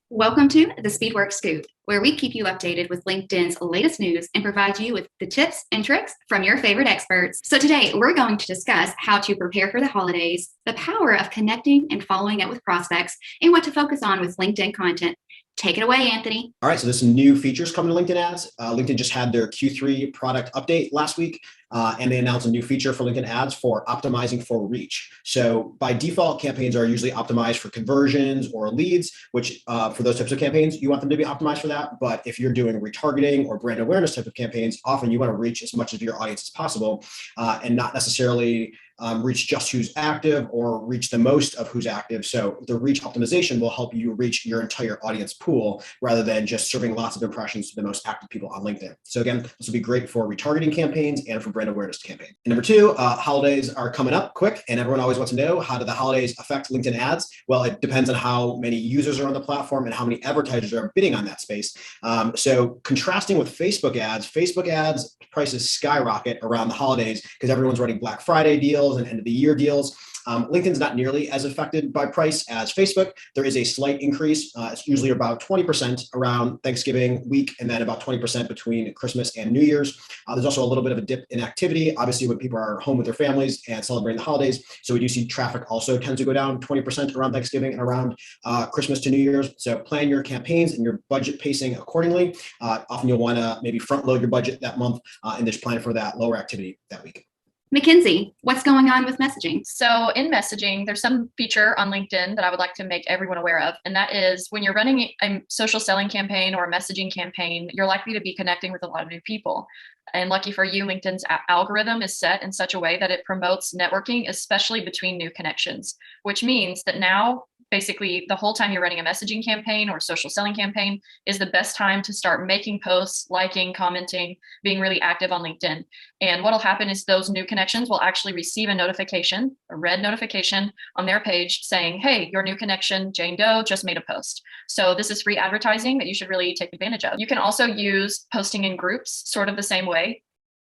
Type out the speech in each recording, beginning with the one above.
Welcome to the Speedwork Scoop, where we keep you updated with LinkedIn's latest news and provide you with the tips and tricks from your favorite experts. So today we're going to discuss how to prepare for the holidays, the power of connecting and following up with prospects, and what to focus on with LinkedIn content. Take it away, Anthony. All right, so there's some new features coming to LinkedIn ads. LinkedIn just had their Q3 product update last week, and they announced a new feature for LinkedIn ads for optimizing for reach. So by default, campaigns are usually optimized for conversions or leads, which for those types of campaigns, you want them to be optimized for that. But if you're doing retargeting or brand awareness type of campaigns, often you want to reach as much of your audience as possible and not necessarily reach just who's active or reach the most of who's active. So the reach optimization will help you reach your entire audience pool rather than just serving lots of impressions to the most active people on LinkedIn. So again, this will be great for retargeting campaigns and for brand awareness campaigns. And number two, holidays are coming up quick, and everyone always wants to know, how do the holidays affect LinkedIn ads? Well, it depends on how many users are on the platform and how many advertisers are bidding on that space. So contrasting with Facebook ads prices skyrocket around the holidays because everyone's running Black Friday deals and end of the year deals. LinkedIn's not nearly as affected by price as Facebook. There is a slight increase. It's usually about 20% around Thanksgiving week and then about 20% between Christmas and New Year's. There's also a little bit of a dip in activity, obviously when people are home with their families and celebrating the holidays. So we do see traffic also tends to go down 20% around Thanksgiving and around Christmas to New Year's. So plan your campaigns and your budget pacing accordingly. Often you'll want to maybe front load your budget that month and just plan for that lower activity that week. Mackenzie, what's going on with messaging? So in messaging, there's some feature on LinkedIn that I would like to make everyone aware of. And that is when you're running a social selling campaign or a messaging campaign, you're likely to be connecting with a lot of new people. And lucky for you, LinkedIn's algorithm is set in such a way that it promotes networking, especially between new connections, which means that now basically the whole time you're running a messaging campaign or social selling campaign is the best time to start making posts, liking, commenting, being really active on LinkedIn. And what'll happen is those new connections will actually receive a notification, a red notification on their page saying, hey, your new connection, Jane Doe, just made a post. So this is free advertising that you should really take advantage of. You can also use posting in groups, sort of the same way.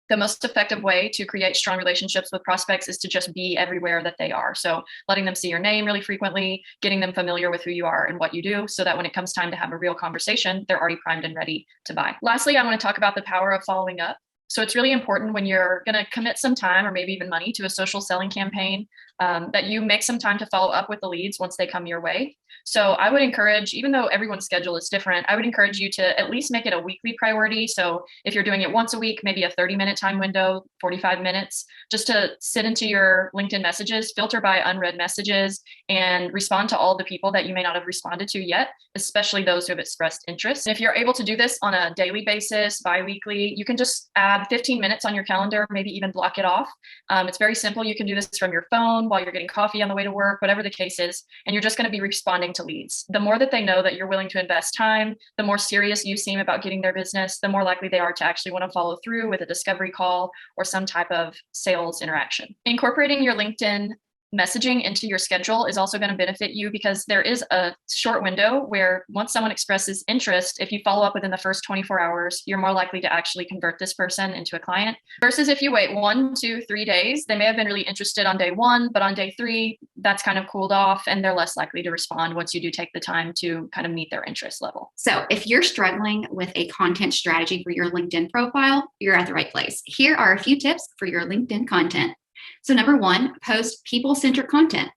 The most effective way to create strong relationships with prospects is to just be everywhere that they are. So letting them see your name really frequently, getting them familiar with who you are and what you do, so that when it comes time to have a real conversation, they're already primed and ready to buy. Lastly, I want to talk about the power of following up. So it's really important when you're going to commit some time or maybe even money to a social selling campaign that you make some time to follow up with the leads once they come your way. So I would encourage, even though everyone's schedule is different, I would encourage you to at least make it a weekly priority. So if you're doing it once a week, maybe a 30-minute time window, 45 minutes, just to sit into your LinkedIn messages, filter by unread messages, and respond to all the people that you may not have responded to yet, especially those who have expressed interest. And if you're able to do this on a daily basis, bi-weekly, you can just add 15 minutes on your calendar, maybe even block it off. It's very simple. You can do this from your phone while you're getting coffee on the way to work, whatever the case is, and you're just going to be responding to leads. The more that they know that you're willing to invest time, the more serious you seem about getting their business, the more likely they are to actually want to follow through with a discovery call or some type of sales interaction. Incorporating your LinkedIn messaging into your schedule is also going to benefit you because there is a short window where once someone expresses interest, if you follow up within the first 24 hours, you're more likely to actually convert this person into a client versus if you wait 1, 2, 3 days. They may have been really interested on day 1, but on day 3, that's kind of cooled off and they're less likely to respond once you do take the time to kind of meet their interest level. So if you're struggling with a content strategy for your LinkedIn profile, you're at the right place. Here are a few tips for your LinkedIn content. So number 1, post people-centric content.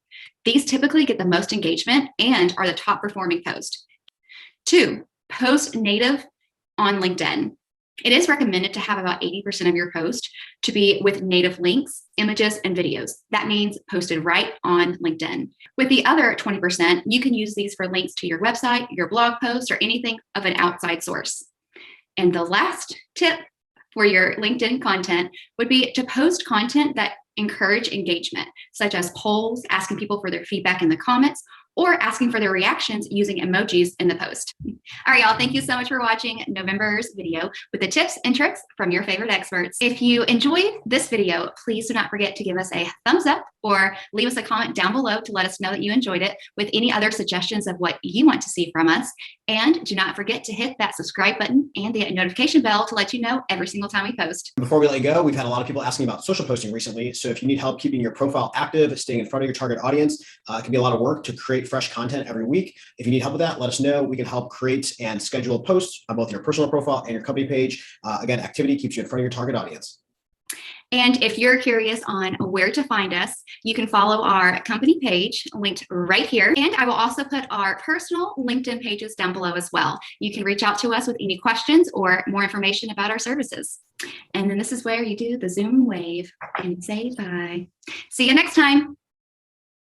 These typically get the most engagement and are the top performing post. 2, post native on LinkedIn. It is recommended to have about 80% of your post to be with native links, images, and videos. That means posted right on LinkedIn. With the other 20%, you can use these for links to your website, your blog post, or anything of an outside source. And the last tip for your LinkedIn content would be to post content that encourage engagement, such as polls, asking people for their feedback in the comments, or asking for their reactions using emojis in the post. All right, y'all, thank you so much for watching November's video with the tips and tricks from your favorite experts. If you enjoyed this video, please do not forget to give us a thumbs up or leave us a comment down below to let us know that you enjoyed it with any other suggestions of what you want to see from us. And do not forget to hit that subscribe button and the notification bell to let you know every single time we post. Before we let you go, we've had a lot of people asking about social posting recently. So if you need help keeping your profile active, staying in front of your target audience, it can be a lot of work to create fresh content every week. If you need help with that, let us know. We can help create and schedule posts on both your personal profile and your company page. Again, activity keeps you in front of your target audience. And if you're curious on where to find us, you can follow our company page linked right here. And I will also put our personal LinkedIn pages down below as well. You can reach out to us with any questions or more information about our services. And then this is where you do the Zoom wave and say bye. See you next time.